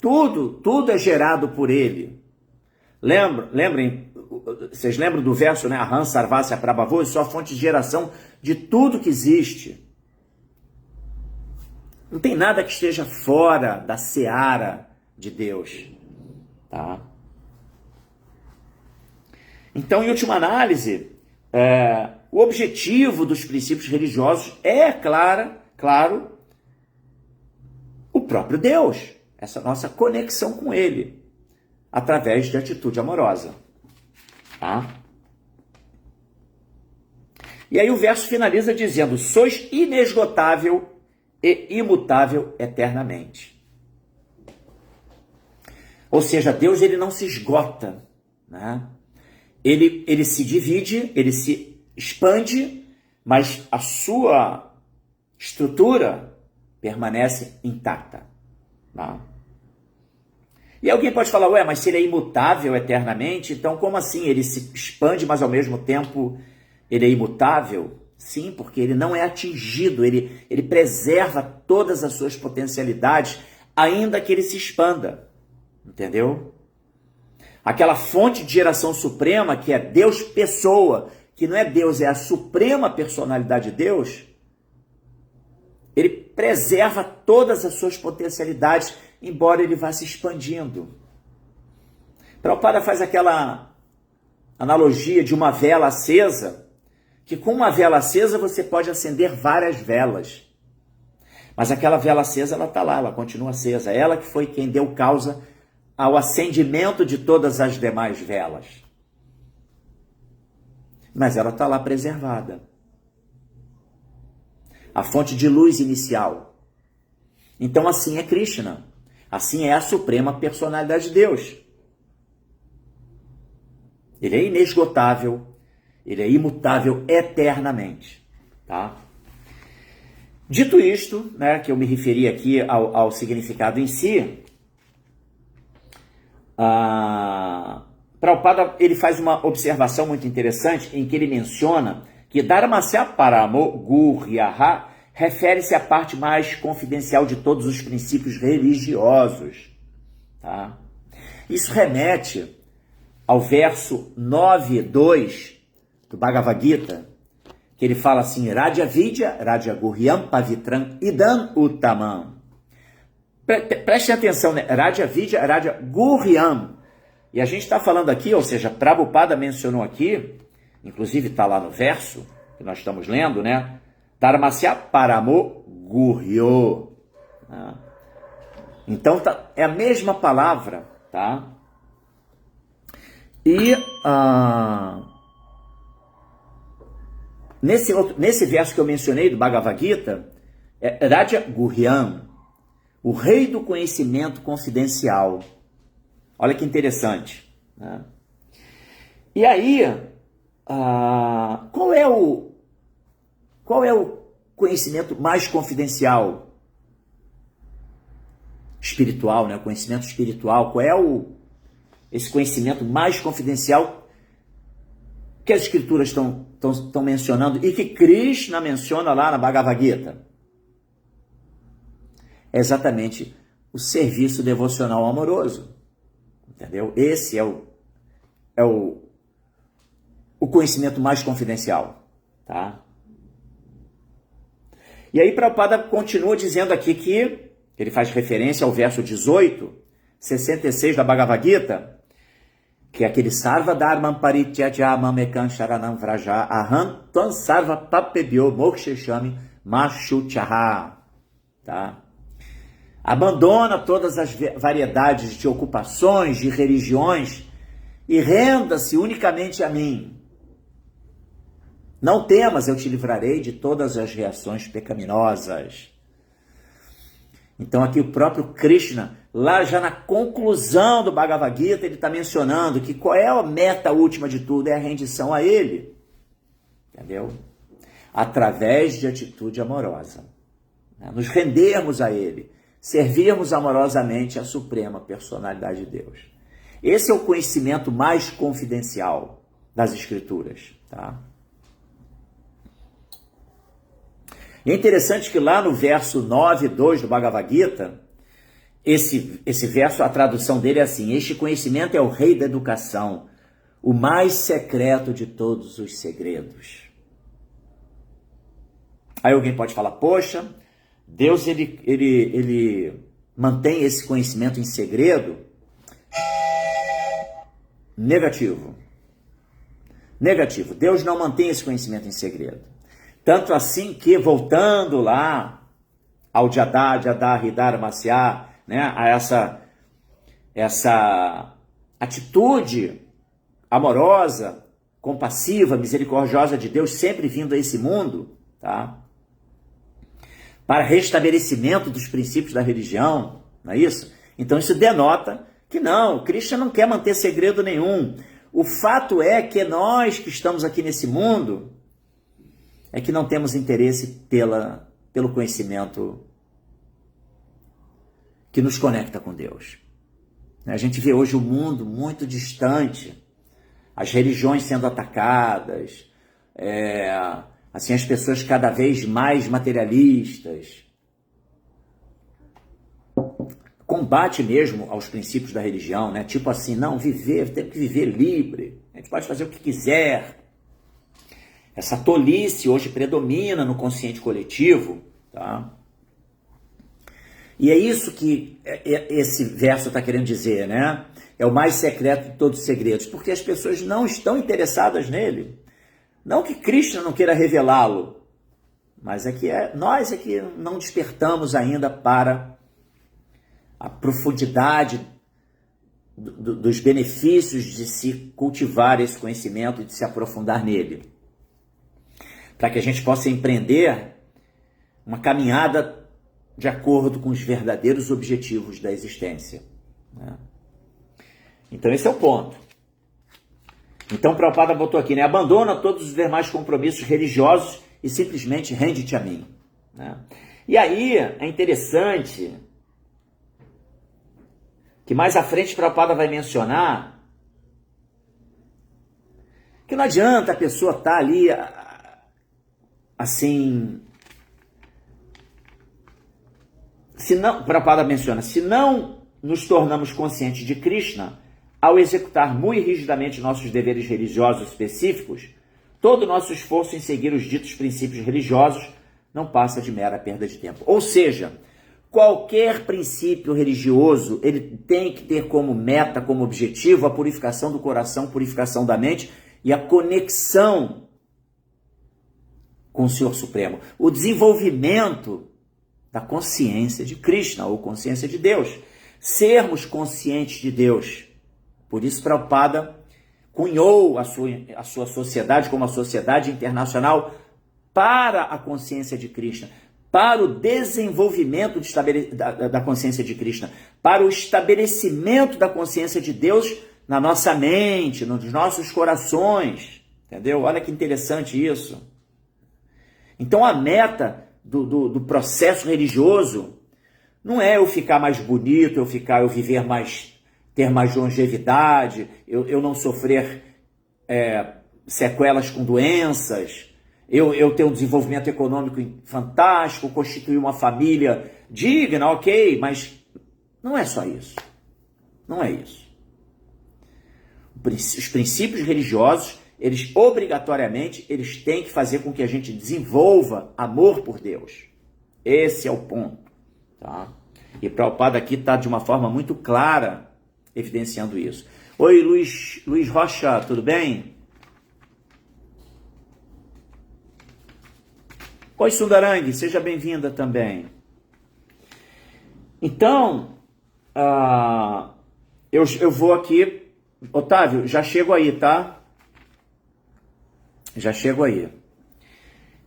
Tudo é gerado por Ele. Lembrem, vocês lembram do verso, né? Aham Sarvasya Prabhavo, só a fonte de geração de tudo que existe. Não tem nada que esteja fora da seara de Deus, tá? Então, em última análise, o objetivo dos princípios religiosos é, claro, o próprio Deus, essa nossa conexão com Ele, através de atitude amorosa, tá? E aí o verso finaliza dizendo: sois inesgotável e imutável eternamente. Ou seja, Deus, ele não se esgota, né? Ele se divide, ele se expande, mas a sua estrutura permanece intacta, tá? E alguém pode falar: ué, mas se ele é imutável eternamente, então como assim? Ele se expande, mas ao mesmo tempo ele é imutável? Sim, porque ele não é atingido, ele preserva todas as suas potencialidades, ainda que ele se expanda. Entendeu? Aquela fonte de geração suprema, que é Deus pessoa, que não é Deus, é a Suprema Personalidade de Deus, ele preserva todas as suas potencialidades, embora ele vá se expandindo. Prabhupada faz aquela analogia de uma vela acesa, que com uma vela acesa você pode acender várias velas. Mas aquela vela acesa, ela está lá, ela continua acesa. Ela que foi quem deu causa ao acendimento de todas as demais velas. Mas ela está lá preservada. A fonte de luz inicial. Então assim é Krishna. Assim é a suprema personalidade de Deus. Ele é inesgotável, ele é imutável eternamente. Tá? Dito isto, né, que eu me referi aqui ao significado em si, Prabhupada ele faz uma observação muito interessante em que ele menciona que Dharmasya Paramo Guryaha refere-se à parte mais confidencial de todos os princípios religiosos. Tá? Isso remete ao verso 9.2 do Bhagavad Gita, que ele fala assim, Raja Vidya, Raja Guhyam Pavitram Idam Uttamam. Prestem atenção, né? Raja Vidya, Raja Guhyam. E a gente está falando aqui, ou seja, Prabhupada mencionou aqui, inclusive está lá no verso que nós estamos lendo, né? Dharmasya Paramo Guryo. Então é a mesma palavra, tá? E nesse verso que eu mencionei do Bhagavad Gita, é Raja Guhyam, o rei do conhecimento confidencial. Olha que interessante. Né? E aí, qual é o conhecimento mais confidencial? Espiritual, né? O conhecimento espiritual. Qual é esse conhecimento mais confidencial que as escrituras estão mencionando e que Krishna menciona lá na Bhagavad Gita? É exatamente o serviço devocional amoroso. Entendeu? Esse é o conhecimento mais confidencial. Tá? E aí Prabhupada continua dizendo aqui que ele faz referência ao verso 18, 66 da Bhagavad Gita, que é aquele Sarva Dharmam Parityaja Mamekam Sharanam Vraja Aham Tvam Sarva Papebhyo Moksheshami Mashuchaha. Tá? Abandona todas as variedades de ocupações, de religiões e renda-se unicamente a mim. Não temas, eu te livrarei de todas as reações pecaminosas. Então aqui o próprio Krishna, lá já na conclusão do Bhagavad Gita, ele está mencionando que qual é a meta última de tudo? É a rendição a ele. Entendeu? Através de atitude amorosa. Nos rendermos a ele. Servirmos amorosamente a suprema personalidade de Deus. Esse é o conhecimento mais confidencial das Escrituras. Tá? E é interessante que lá no verso 9.2 do Bhagavad Gita, esse verso, a tradução dele é assim, este conhecimento é o rei da educação, o mais secreto de todos os segredos. Aí alguém pode falar, poxa, Deus ele mantém esse conhecimento em segredo? Negativo. Negativo. Deus não mantém esse conhecimento em segredo. Tanto assim que, voltando lá ao Jada Hridharmasya, né, a essa atitude amorosa, compassiva, misericordiosa de Deus, sempre vindo a esse mundo, tá? Para restabelecimento dos princípios da religião, não é isso? Então isso denota que não, Krishna não quer manter segredo nenhum. O fato é que nós que estamos aqui nesse mundo, é que não temos interesse pelo conhecimento que nos conecta com Deus. A gente vê hoje o mundo muito distante, as religiões sendo atacadas, assim, as pessoas cada vez mais materialistas, combate mesmo aos princípios da religião, né? Tipo assim, não, temos que viver livre, a gente pode fazer o que quiser. Essa tolice hoje predomina no consciente coletivo, tá? E é isso que esse verso está querendo dizer, né? É o mais secreto de todos os segredos, porque as pessoas não estão interessadas nele. Não que Krishna não queira revelá-lo, Mas nós é que não despertamos ainda para a profundidade dos benefícios de se cultivar esse conhecimento e de se aprofundar nele. Para que a gente possa empreender uma caminhada de acordo com os verdadeiros objetivos da existência. Né? Então esse é o ponto. Então Prabhupada botou aqui, né? Abandona todos os demais compromissos religiosos e simplesmente rende-te a mim. Né? E aí é interessante que mais à frente Prabhupada vai mencionar que não adianta a pessoa estar ali assim, Prabhupada menciona, se não nos tornamos conscientes de Krishna, ao executar muito rigidamente nossos deveres religiosos específicos, todo o nosso esforço em seguir os ditos princípios religiosos não passa de mera perda de tempo. Ou seja, qualquer princípio religioso, ele tem que ter como meta, como objetivo, a purificação do coração, purificação da mente e a conexão com o Senhor Supremo. O desenvolvimento da consciência de Krishna, ou consciência de Deus. Sermos conscientes de Deus. Por isso, Prabhupada cunhou a sua sociedade como uma sociedade internacional para a consciência de Krishna, para o desenvolvimento da consciência de Krishna, para o estabelecimento da consciência de Deus na nossa mente, nos nossos corações. Entendeu? Olha que interessante isso. Então a meta do processo religioso não é eu ficar mais bonito, eu viver mais, ter mais longevidade, eu não sofrer sequelas com doenças, eu ter um desenvolvimento econômico fantástico, constituir uma família digna, ok, mas não é só isso. Não é isso. Os princípios religiosos, eles obrigatoriamente, eles têm que fazer com que a gente desenvolva amor por Deus. Esse é o ponto. Tá? E Prabhupada aqui está de uma forma muito clara evidenciando isso. Oi, Luiz Rocha, tudo bem? Oi, Sundarang, seja bem-vinda também. Então, eu vou aqui... Otávio, já chego aí, tá? Já chego aí.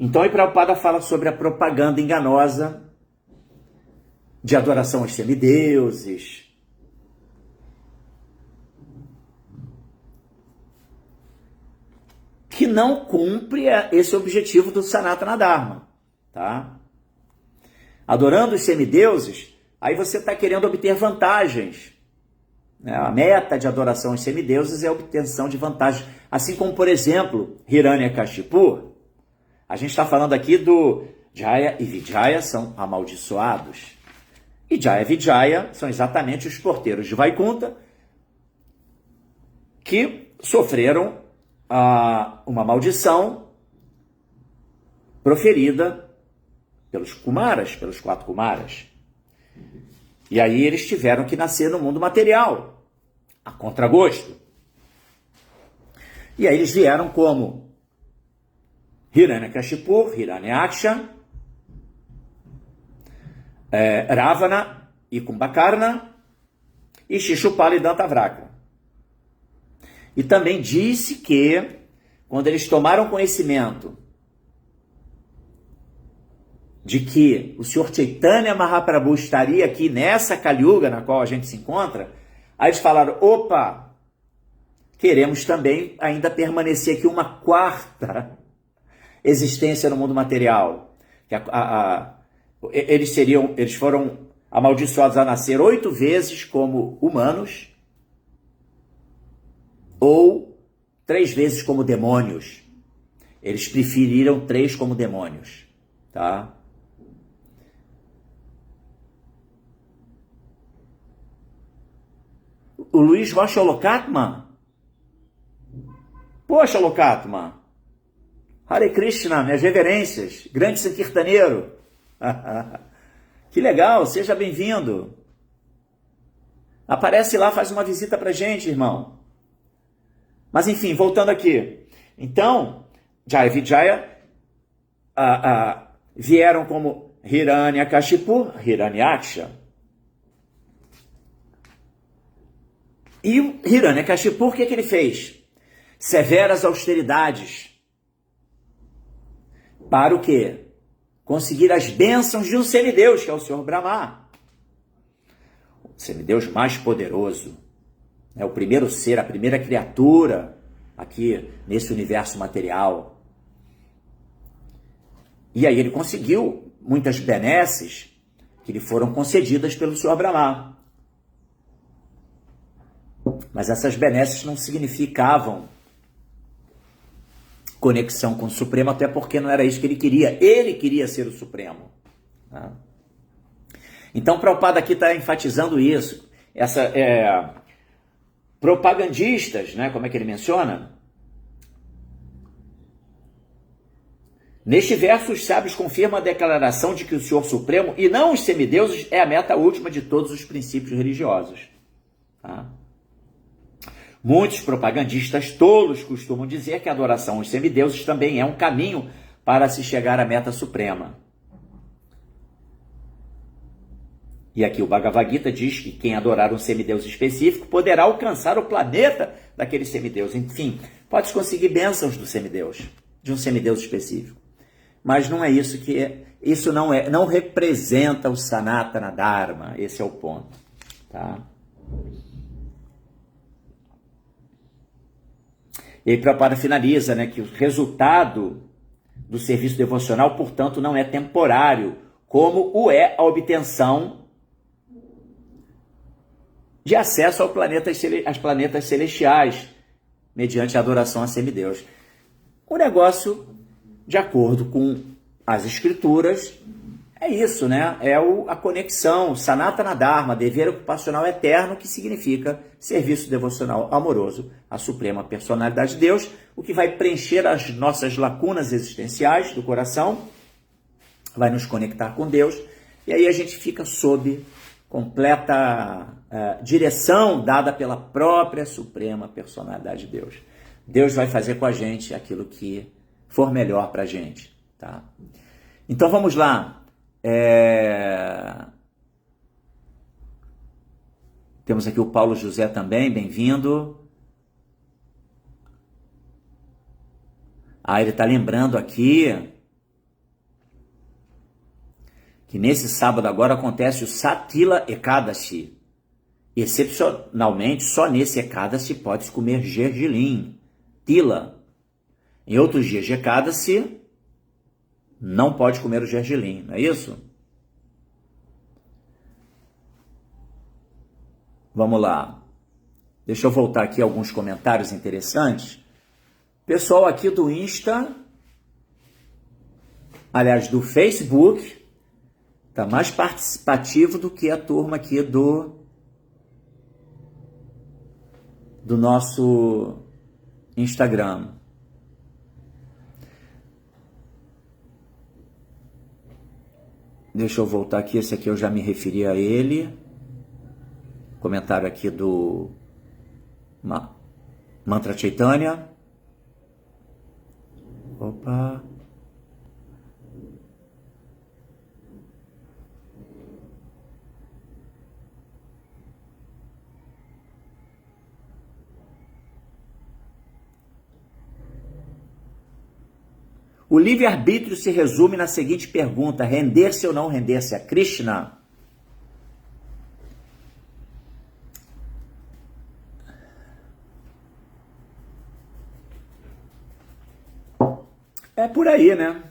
Então, aí Prabhupada fala sobre a propaganda enganosa de adoração aos semideuses, que não cumpre esse objetivo do Sanatana Dharma, tá? Adorando os semideuses, aí você está querendo obter vantagens. A meta de adoração aos semideuses é a obtenção de vantagens. Assim como, por exemplo, Hiranyakashipu, a gente está falando aqui do Jaya e Vijaya são amaldiçoados. E Jaya e Vijaya são exatamente os porteiros de Vaikunta que sofreram uma maldição proferida pelos Kumaras, pelos 4 Kumaras. E aí eles tiveram que nascer no mundo material, a contragosto. E aí eles vieram como Hiranyakashipu, Hiranyaksha, Ravana e Kumbhakarna e Shishupala e Dantavraka. E também disse que, quando eles tomaram conhecimento de que o Senhor Chaitanya Mahaprabhu estaria aqui nessa Kali Yuga na qual a gente se encontra, aí eles falaram, opa, queremos também ainda permanecer aqui uma 4ª existência no mundo material. Eles foram amaldiçoados a nascer 8 vezes como humanos ou 3 vezes como demônios. Eles preferiram 3 como demônios, tá? O Luiz Rocha Lokatma? Poxa, Lokatma! Hare Krishna, minhas reverências, grande sankirtaneiro. Que legal, seja bem-vindo. Aparece lá, faz uma visita pra gente, irmão. Mas enfim, voltando aqui. Então, Jaya Vijaya vieram como Hiranyakashipu, Hiranyaksha. E o Hiranyakashipu, o que ele fez? Severas austeridades. Para o quê? Conseguir as bênçãos de um semideus, que é o Senhor Brahma. O semideus mais poderoso. É o primeiro ser, a primeira criatura aqui nesse universo material. E aí ele conseguiu muitas benesses que lhe foram concedidas pelo Senhor Brahma. Mas essas benesses não significavam conexão com o Supremo, até porque não era isso que ele queria. Ele queria ser o Supremo. Tá? Então, Prabhupada aqui está enfatizando isso. Propagandistas, né, como é que ele menciona? Neste verso, os sábios confirmam a declaração de que o Senhor Supremo, e não os semideuses, é a meta última de todos os princípios religiosos. Tá? Muitos propagandistas tolos costumam dizer que a adoração aos semideuses também é um caminho para se chegar à meta suprema. E aqui o Bhagavad Gita diz que quem adorar um semideus específico poderá alcançar o planeta daquele semideus. Enfim, pode conseguir bênçãos do semideus, de um semideus específico. Mas não é isso que é. Isso não representa o Sanatana Dharma. Esse é o ponto. Tá? E aí Prabhupada finaliza, né, que o resultado do serviço devocional, portanto, não é temporário, como o é a obtenção de acesso aos planetas celestiais, mediante a adoração a semideus. O negócio, de acordo com as escrituras, é isso, né? É a conexão, Sanatana Dharma, dever ocupacional eterno, que significa serviço devocional amoroso à suprema personalidade de Deus, o que vai preencher as nossas lacunas existenciais do coração, vai nos conectar com Deus, e aí a gente fica sob completa direção dada pela própria suprema personalidade de Deus. Deus vai fazer com a gente aquilo que for melhor para a gente. Tá? Então vamos lá. Temos aqui o Paulo José também, bem-vindo. Ele está lembrando aqui que nesse sábado agora acontece o Satila Ekadashi. Excepcionalmente, só nesse Ekadashi pode comer gergelim, tila. Em outros dias de Ekadashi, não pode comer o gergelim, não é isso? Vamos lá. Deixa eu voltar aqui a alguns comentários interessantes. Pessoal aqui do Insta, aliás, do Facebook, está mais participativo do que a turma aqui do nosso Instagram. Deixa eu voltar aqui, esse aqui eu já me referi a ele. Comentário aqui do Mantra Chaitanya. Opa. O livre-arbítrio se resume na seguinte pergunta: render-se ou não render-se a Krishna? É por aí, né?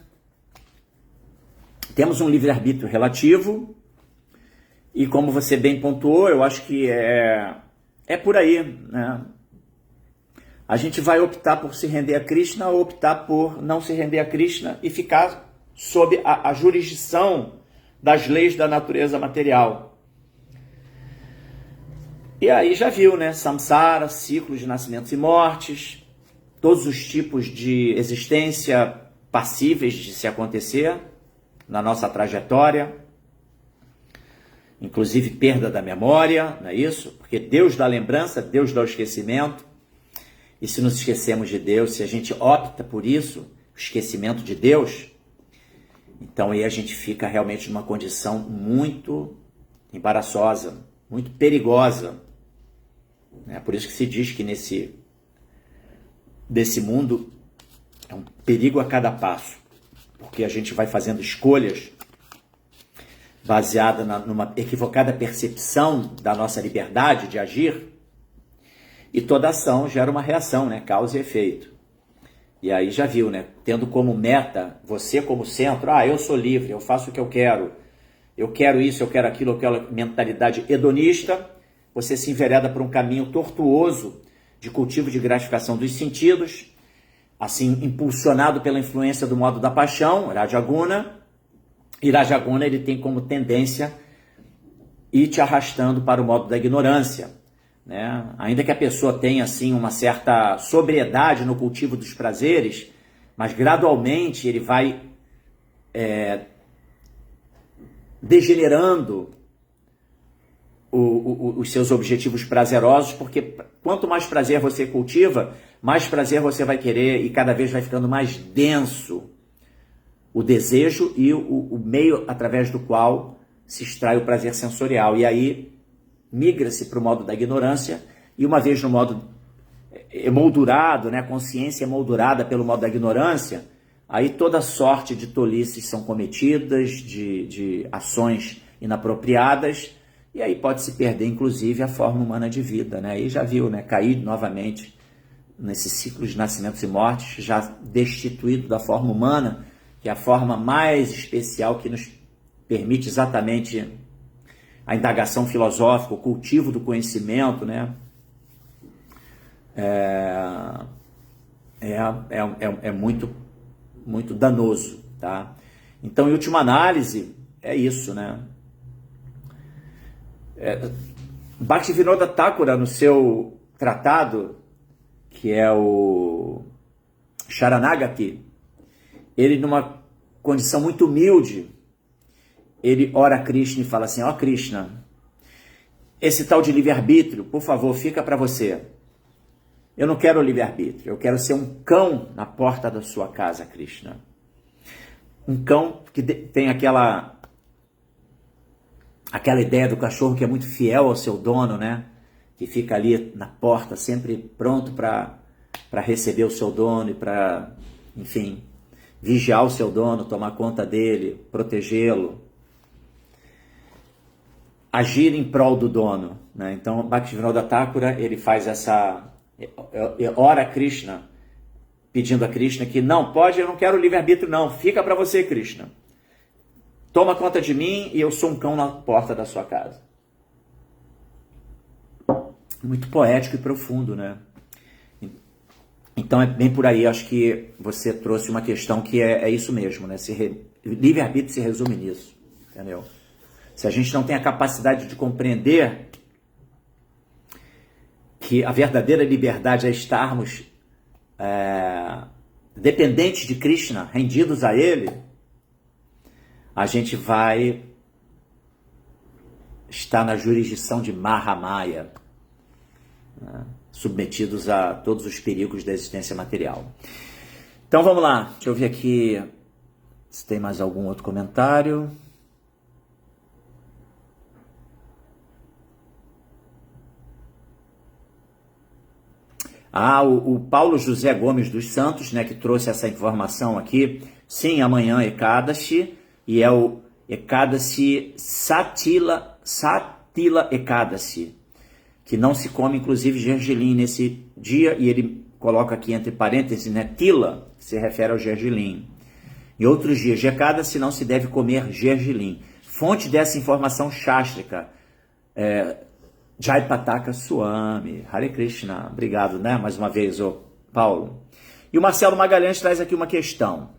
Temos um livre-arbítrio relativo e, como você bem pontuou, eu acho que é por aí, né? A gente vai optar por se render a Krishna ou optar por não se render a Krishna e ficar sob a jurisdição das leis da natureza material. E aí já viu, né? Samsara, ciclos de nascimentos e mortes, todos os tipos de existência passíveis de se acontecer na nossa trajetória, inclusive perda da memória, não é isso? Porque Deus dá lembrança, Deus dá o esquecimento. E se nos esquecemos de Deus, se a gente opta por isso, o esquecimento de Deus, Então aí a gente fica realmente numa condição muito embaraçosa, muito perigosa. É por isso que se diz que desse mundo é um perigo a cada passo, porque a gente vai fazendo escolhas baseada numa equivocada percepção da nossa liberdade de agir, e toda ação gera uma reação, né? Causa e efeito. E aí já viu, né? Tendo como meta você como centro, eu sou livre, eu faço o que eu quero isso, eu quero aquilo, eu quero mentalidade hedonista, você se envereda por um caminho tortuoso de cultivo de gratificação dos sentidos, assim, impulsionado pela influência do modo da paixão, Rajaguna. E Rajaguna, ele tem como tendência ir te arrastando para o modo da ignorância, né? Ainda que a pessoa tenha, assim, uma certa sobriedade no cultivo dos prazeres, mas gradualmente ele vai degenerando os seus objetivos prazerosos, porque quanto mais prazer você cultiva, mais prazer você vai querer, e cada vez vai ficando mais denso o desejo e o meio através do qual se extrai o prazer sensorial. E aí migra-se para o modo da ignorância, e uma vez no modo emoldurado, né, a consciência emoldurada pelo modo da ignorância, aí toda sorte de tolices são cometidas, de ações inapropriadas, e aí pode se perder, inclusive, a forma humana de vida, né? E já viu, né? Cair novamente nesse ciclo de nascimentos e mortes, já destituído da forma humana, que é a forma mais especial que nos permite exatamente a indagação filosófica, o cultivo do conhecimento, né? É muito, muito danoso, tá? Então, em última análise, é isso, né? Bhaktivinoda Thakura, no seu tratado, que é o Sharanagati, ele, numa condição muito humilde, ele ora a Krishna e fala assim: ó Krishna, esse tal de livre-arbítrio, por favor, fica para você. Eu não quero livre-arbítrio, eu quero ser um cão na porta da sua casa, Krishna. Um cão que tem aquela ideia do cachorro que é muito fiel ao seu dono, né? Que fica ali na porta, sempre pronto para receber o seu dono e para, enfim, vigiar o seu dono, tomar conta dele, protegê-lo, agir em prol do dono, né? Então, Bhaktivinoda Thakura, ele faz ora a Krishna, pedindo a Krishna que não, eu não quero livre-arbítrio não, fica para você, Krishna. Toma conta de mim e eu sou um cão na porta da sua casa. Muito poético e profundo, né? Então é bem por aí, acho que você trouxe uma questão que é isso mesmo, né? Livre-arbítrio se resume nisso, entendeu? Se a gente não tem a capacidade de compreender que a verdadeira liberdade é estarmos dependentes de Krishna, rendidos a Ele, a gente vai estar na jurisdição de Mahamaya, né? Submetidos a todos os perigos da existência material. Então vamos lá, deixa eu ver aqui se tem mais algum outro comentário. O Paulo José Gomes dos Santos, né, que trouxe essa informação aqui. Sim, amanhã é Ekadashi, e é o Ekadashi Satila Ekadashi, que não se come, inclusive, gergelim nesse dia, e ele coloca aqui entre parênteses, né, Tila, que se refere ao gergelim. Em outros dias de Ekadashi não se deve comer gergelim. Fonte dessa informação chástrica, Jaipataka Swami, Hare Krishna, obrigado, né, mais uma vez, Paulo. E o Marcelo Magalhães traz aqui uma questão.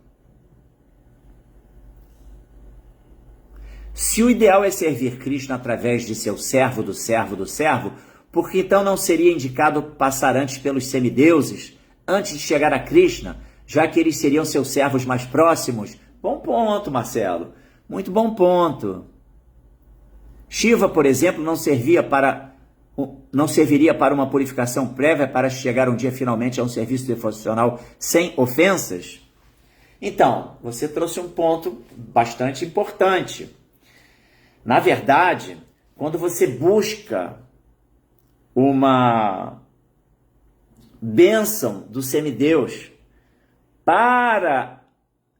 Se o ideal é servir Krishna através de seu servo do servo do servo, por que então não seria indicado passar antes pelos semideuses, antes de chegar a Krishna, já que eles seriam seus servos mais próximos? Bom ponto, Marcelo. Muito bom ponto. Shiva, por exemplo, não serviria para uma purificação prévia para chegar um dia finalmente a um serviço devocional sem ofensas? Então, você trouxe um ponto bastante importante. Na verdade, quando você busca uma bênção do semideus para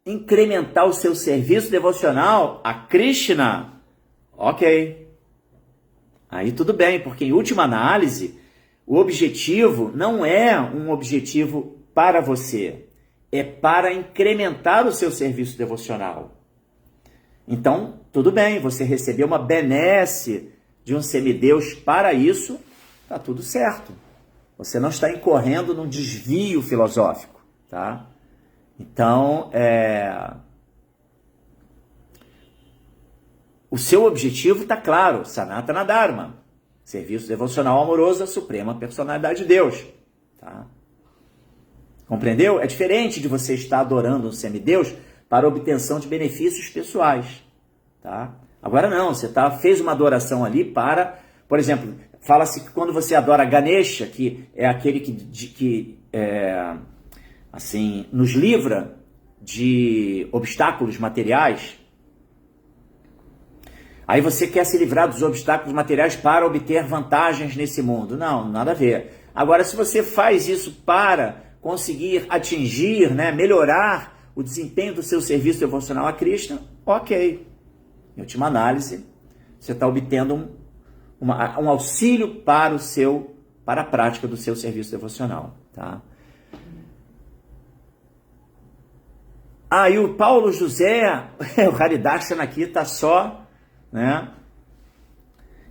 incrementar o seu serviço devocional a Krishna, ok. Aí tudo bem, porque em última análise, o objetivo não é um objetivo para você, é para incrementar o seu serviço devocional. Então, tudo bem, você recebeu uma benesse de um semideus para isso, tá tudo certo. Você não está incorrendo num desvio filosófico, tá? Então, o seu objetivo está claro, Sanatana Dharma, serviço devocional amoroso à suprema personalidade de Deus, tá? Compreendeu? É diferente de você estar adorando um semideus para obtenção de benefícios pessoais, tá? Agora não, você fez uma adoração ali para, por exemplo, fala-se que quando você adora Ganesha, que é aquele que assim, nos livra de obstáculos materiais, aí você quer se livrar dos obstáculos materiais para obter vantagens nesse mundo. Não, nada a ver. Agora, se você faz isso para conseguir atingir, né, melhorar o desempenho do seu serviço devocional a Krishna, ok. Em última análise, você está obtendo um auxílio para a prática do seu serviço devocional, tá? E o Paulo José, o Haridarshana aqui está só, né?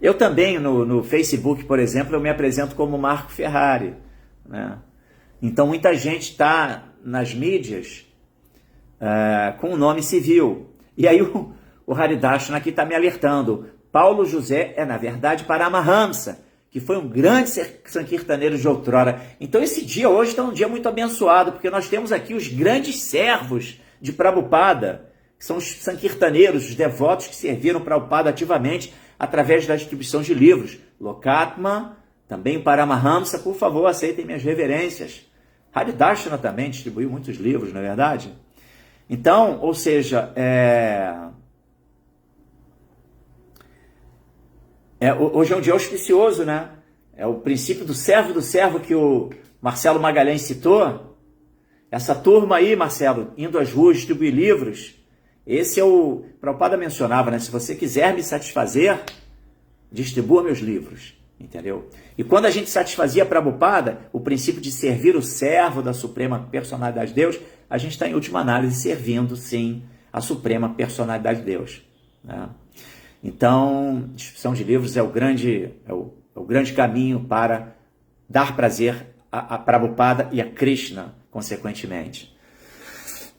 Eu também, no Facebook, por exemplo, eu me apresento como Marco Ferrari, né? Então, muita gente está nas mídias com o nome civil. E aí o Haridarshana aqui está me alertando. Paulo José é, na verdade, Paramahamsa, que foi um grande sankirtaneiro de outrora. Então, esse dia hoje está um dia muito abençoado, porque nós temos aqui os grandes servos de Prabhupada, que são os sankirtaneiros, os devotos que serviram Prabhupada ativamente através da distribuição de livros. Lokatma, também o Paramahamsa, por favor, aceitem minhas reverências. Haridarshana também distribuiu muitos livros, não é verdade? Então, ou seja, hoje é um dia auspicioso, né? É o princípio do servo que o Marcelo Magalhães citou. Essa turma aí, Marcelo, indo às ruas distribuir livros, esse é o Prabhupada mencionava, né? Se você quiser me satisfazer, distribua meus livros, entendeu? E quando a gente satisfazia Prabhupada, o princípio de servir o servo da Suprema Personalidade de Deus, a gente está, em última análise, servindo, sim, a Suprema Personalidade de Deus, né? Então, distribuição de livros é o grande caminho para dar prazer a Prabhupada e a Krishna, consequentemente.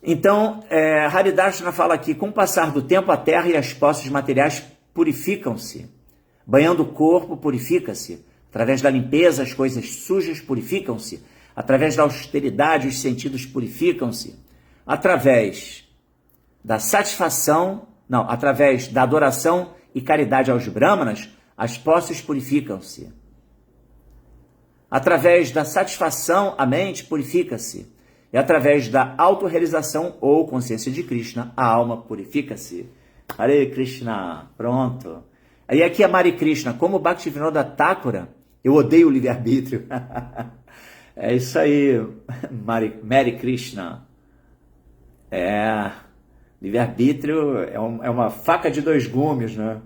Então, Haridarshana fala aqui, com o passar do tempo, a terra e as posses materiais purificam-se. Banhando o corpo, purifica-se. Através da limpeza, as coisas sujas purificam-se. Através da austeridade, os sentidos purificam-se. Através da através da adoração e caridade aos brahmanas, as posses purificam-se. Através da satisfação, a mente purifica-se. E através da autorrealização ou consciência de Krishna, a alma purifica-se. Hare Krishna, pronto. Aí aqui a Mari Krishna, como Bhaktivinoda Thakura, eu odeio o livre-arbítrio. É isso aí, Mari Krishna. Livre-arbítrio é uma faca de dois gumes, né?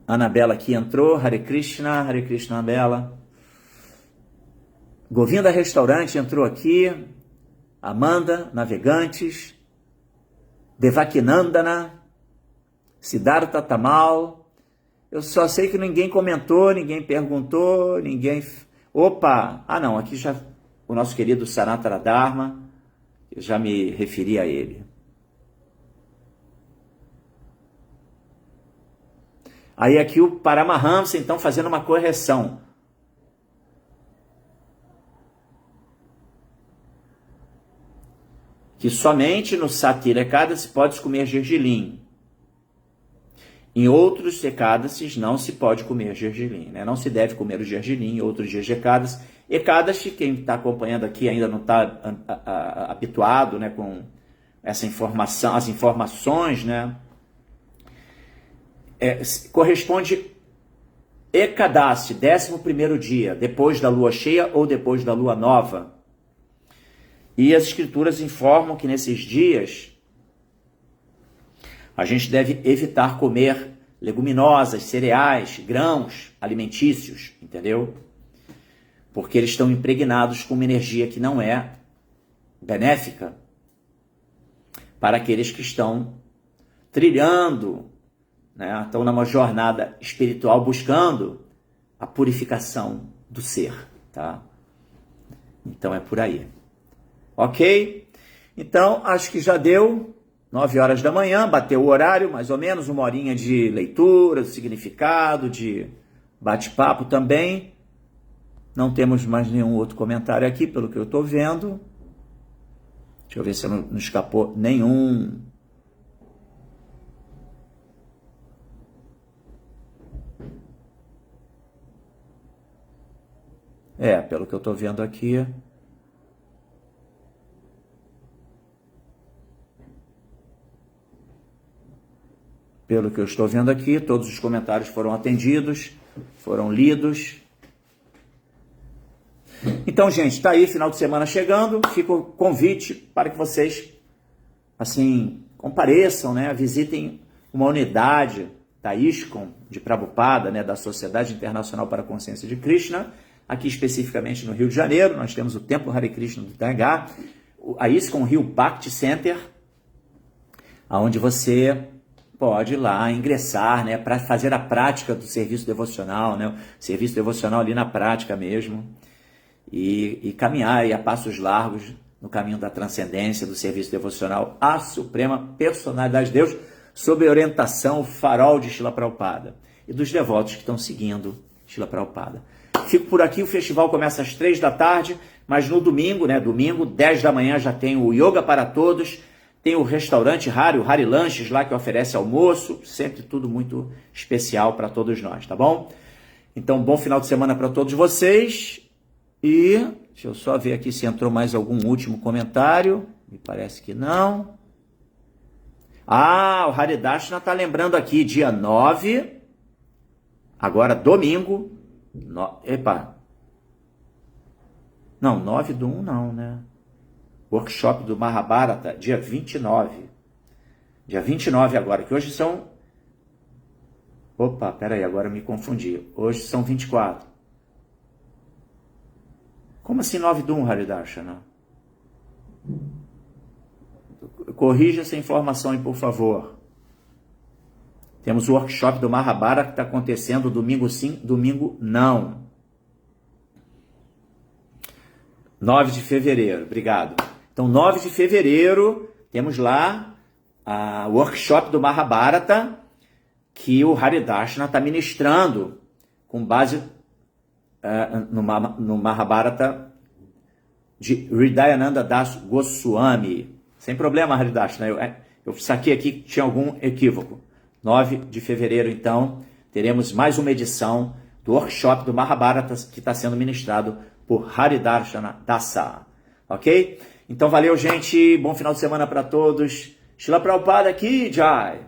Anabela aqui entrou, Hare Krishna, Anabela. Govinda Restaurante entrou aqui, Amanda, Navegantes, Devakinandana, Siddhartha Tamal. Eu só sei que ninguém comentou, ninguém perguntou, ninguém... Opa! Não, aqui já o nosso querido Sanatana Dharma, eu já me referi a ele. Aí aqui o Paramahamsa, então, fazendo uma correção. Que somente no Satira Ekadasi pode comer gergelim. Em outros Ekadasis não se pode comer gergelim, né? Não se deve comer o gergelim em outros dias de Ekadasi, Ekadashi, quem está acompanhando aqui ainda não está habituado, né, com essa informação, as informações, né, corresponde Ekadashi, 11º dia, depois da lua cheia ou depois da lua nova. E as escrituras informam que nesses dias a gente deve evitar comer leguminosas, cereais, grãos alimentícios, entendeu? Porque eles estão impregnados com uma energia que não é benéfica para aqueles que estão trilhando, né? Estão numa jornada espiritual buscando a purificação do ser, tá? Então é por aí. Ok? Então, acho que já deu 9 horas da manhã, bateu o horário, mais ou menos, 1 horinha de leitura, de significado, de bate-papo também. Não temos mais nenhum outro comentário aqui, pelo que eu estou vendo. Deixa eu ver se não escapou nenhum. Pelo que eu estou vendo aqui. Pelo que eu estou vendo aqui, todos os comentários foram atendidos, foram lidos. Então, gente, está aí, final de semana chegando. Fica o convite para que vocês, assim, compareçam, né? Visitem uma unidade da ISKCON de Prabhupada, né? Da Sociedade Internacional para a Consciência de Krishna, aqui especificamente no Rio de Janeiro. Nós temos o Templo Hare Krishna do Tangá, a ISKCON Rio Bhakti Center, onde você pode ir lá ingressar, né, para fazer a prática do serviço devocional, né, o serviço devocional ali na prática mesmo, e caminhar aí a passos largos no caminho da transcendência, do serviço devocional à Suprema Personalidade de Deus, sob a orientação, o farol de Srila Prabhupada e dos devotos que estão seguindo Srila Prabhupada. Fico por aqui, o festival começa às 3 da tarde, mas no domingo, né, domingo, 10 da manhã já tem o Yoga para Todos. Tem o restaurante Hari, o Hari Lanches lá, que oferece almoço, sempre tudo muito especial para todos nós, tá bom? Então, bom final de semana para todos vocês. E deixa eu só ver aqui se entrou mais algum último comentário. Me parece que não. O Haridashna está lembrando aqui, dia 9, agora domingo. Não, 9/1 não, né? Workshop do Mahabharata, dia 29. Dia 29 agora, que hoje são... peraí, agora eu me confundi. Hoje são 24. Como assim 9/1, Haridashana? Corrija essa informação aí, por favor. Temos o workshop do Mahabharata que está acontecendo domingo sim, domingo não. 9 de fevereiro, obrigado. Então, 9 de fevereiro, temos lá o workshop do Mahabharata, que o Haridashna está ministrando, com base no Mahabharata de Hridayananda Das Goswami. Sem problema, Haridashna, eu saquei aqui que tinha algum equívoco. 9 de fevereiro, então, teremos mais uma edição do workshop do Mahabharata, que está sendo ministrado por Haridashna Dasa. Ok? Então, valeu, gente. Bom final de semana para todos. Srila Prabhupada aqui, Jai.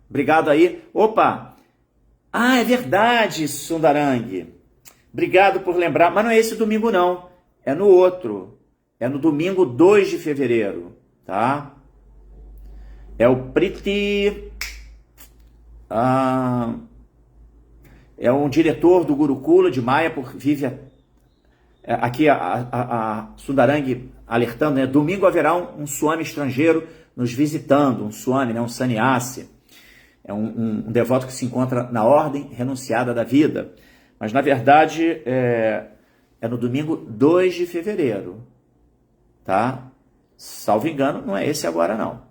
Obrigado aí. É verdade, Sundarang. Obrigado por lembrar. Mas não é esse domingo, não. É no outro. É no domingo 2 de fevereiro. Tá? É o Priti... é um diretor do Gurukula de Maya, vive... Aqui a Sundarang alertando, né? Domingo haverá um Swami estrangeiro nos visitando, um Swami, né? Um sannyasi. É um devoto que se encontra na ordem renunciada da vida. Mas, na verdade, é no domingo 2 de fevereiro. Tá? Salvo engano, não é esse agora, não.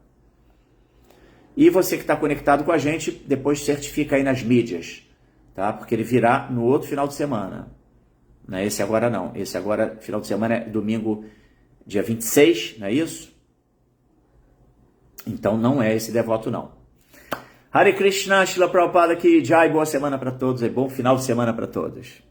E você que está conectado com a gente, depois certifica aí nas mídias. Tá? Porque ele virá no outro final de semana. Não é esse agora, não. Esse agora, final de semana, é domingo, dia 26, não é isso? Então, não é esse devoto, não. Hare Krishna, Srila Prabhupada aqui, Jai, boa semana para todos, bom final de semana para todos.